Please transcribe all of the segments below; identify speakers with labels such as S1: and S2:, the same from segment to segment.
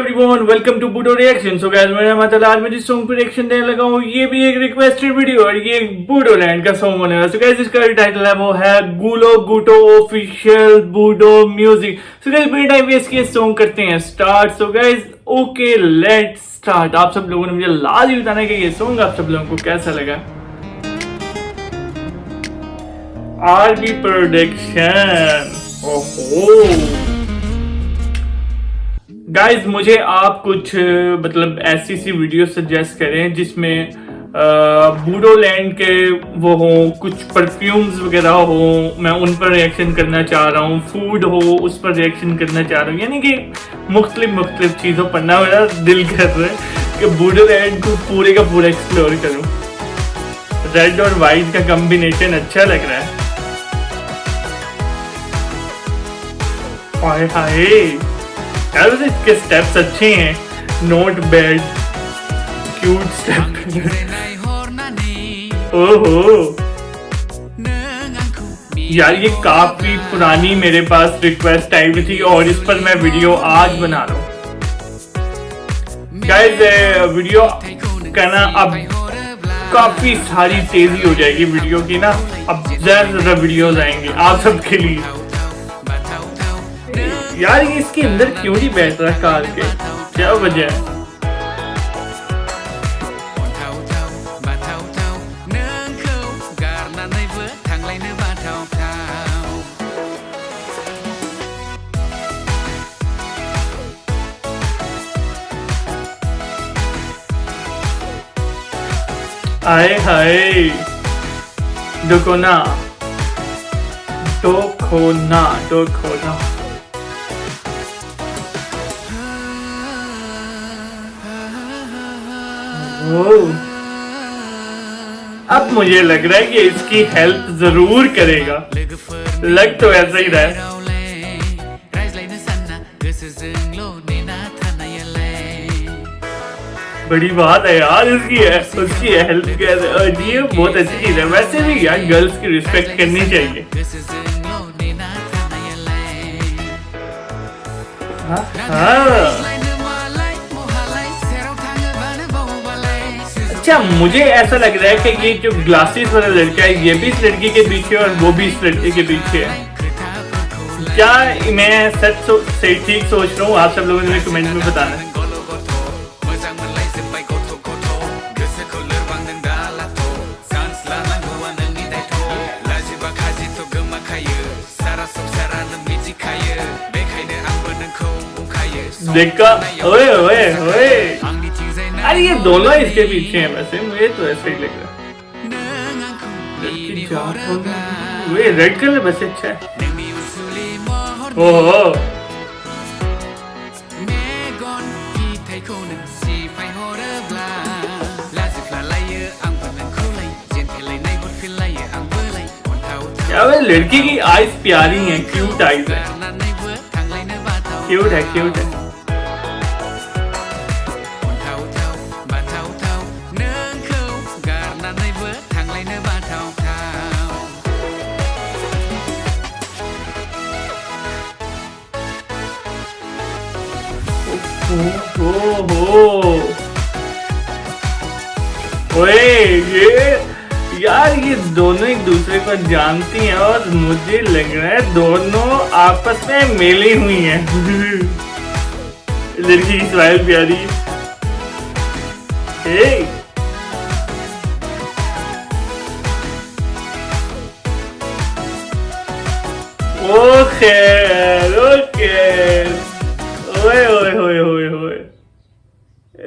S1: Everyone welcome to बूडो reaction. So guys मेरा मतलब आज मैं जिस सॉन्ग पे रिएक्शन देने लगा हूँ ये भी एक रिक्वेस्टेड वीडियो और ये बूडो लैंड का सॉन्ग होने वाला। सो गाइस इसका टाइटल है वो है गुलो गुटो ऑफिशियल बूडो म्यूजिक। सो गाइस बिना टाइम वेस्ट किए सॉन्ग करते हैं start. So guys okay let's start. आप सब लोगों ने मुझे लाजमी बताना है कि ये सॉन्ग आप सब लोगों को कैसा लगा। RB production. ओहो गाइज मुझे आप कुछ मतलब ऐसी सी वीडियो सजेस्ट करें जिसमें बूडो लैंड के वो हो, कुछ परफ्यूम्स वगैरह हो, मैं उन पर रिएक्शन करना चाह रहा हूँ, फूड हो उस पर रिएक्शन करना चाह रहा हूँ, यानी कि मुख्तलिफ चीज़ों पर ना मेरा दिल कर रहा है कि बूडो लैंड को पूरे का पूरा एक्सप्लोर करूँ। रेड और वाइट का कॉम्बिनेशन अच्छा लग रहा है। हाय हाय यार इसके स्टेप्स अच्छे हैं, नॉट बैड, क्यूट स्टेप। ओहो यार ये काफी पुरानी मेरे पास रिक्वेस्ट आई हुई थी और इस पर मैं वीडियो आज बना रहा हूँ। गाइस वीडियो का ना अब काफी सारी तेजी हो जाएगी वीडियो की ना, अब ज्यादा वीडियोस आएंगे आप सबके लिए। यार ये इसके अंदर क्यों नहीं बैठ रहा कार के, क्या वजह है? आए हाय डोकोना डोकोना डोकोना। अब मुझे लग रहा है कि इसकी हेल्प जरूर करेगा, लग तो ऐसा ही रहा है। बड़ी बात है यार उसकी हेल्प कर, ये बहुत अच्छी चीज है। वैसे भी यार गर्ल्स की रिस्पेक्ट करनी चाहिए। हाँ अच्छा मुझे ऐसा लग रहा है कि ये जो ग्लासेस वाला लड़का है ये भी इस लड़की के पीछे और वो भी इस लड़के के पीछे है। क्या मैं सही ठीक सोच रहा हूँ? आप सब लोगों ने कमेंट में बताना। देखा ओए ओए ओए, अरे ये दोनों इसके पीछे हैं। वैसे मुझे तो ऐसा ही लग रहा है। रेड कलर वैसे अच्छा है। ओहो क्या लड़की की आईज प्यारी है, क्यूट आईज है, क्यूट है क्यूट है। ओए यार ये दोनों एक दूसरे को जानती हैं और मुझे लग रहा है दोनों आपस में मिली हुई हैं। लड़की की स्माइल प्यारी है। ओके ओए ओए ओए ओए ओए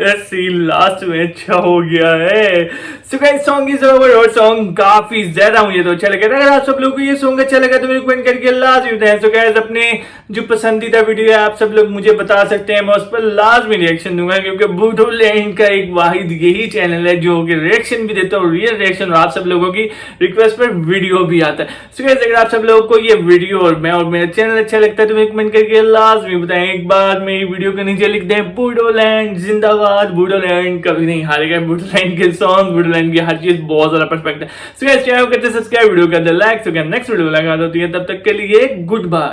S1: ऐसी लास्ट में अच्छा हो गया है। So guys song is over और सॉन्ग काफी ज्यादा मुझे तो अच्छा लगा। अगर आप सब लोगों को ये सॉन्ग अच्छा लगा तो मेरे कमेंट करके लाजमी बताएं। सो गाइस अपने जो पसंदीदा वीडियो है आप सब लोग मुझे बता सकते हैं, मैं उस पर लाजमी रिएक्शन दूंगा क्योंकि बूडो लैंड का एक वाहिद यही चैनल है जो कि रिएक्शन भी देता है, रियल रिएक्शन, और आप सब लोगों की रिक्वेस्ट पर वीडियो भी आता है। सो गाइस अगर आप सब लोगों को ये वीडियो और मेरा चैनल अच्छा लगता है तो मेरे कमेंट करके लाजमी बताएं। एक बार मेरी वीडियो के नीचे लिख दें बूडो लैंड जिंदाबाद, बूडो लैंड कभी नहीं हारेगा। बूडो लैंड के सॉन्ग, बूडो लैंड की हर चीज बहुत ज्यादा परफेक्ट है। सो गाइस चैनल को करते सब्सक्राइब, वीडियो करते लाइक। सो नेक्स्ट वीडियो लगा होती है, तब तक के लिए गुड बाय।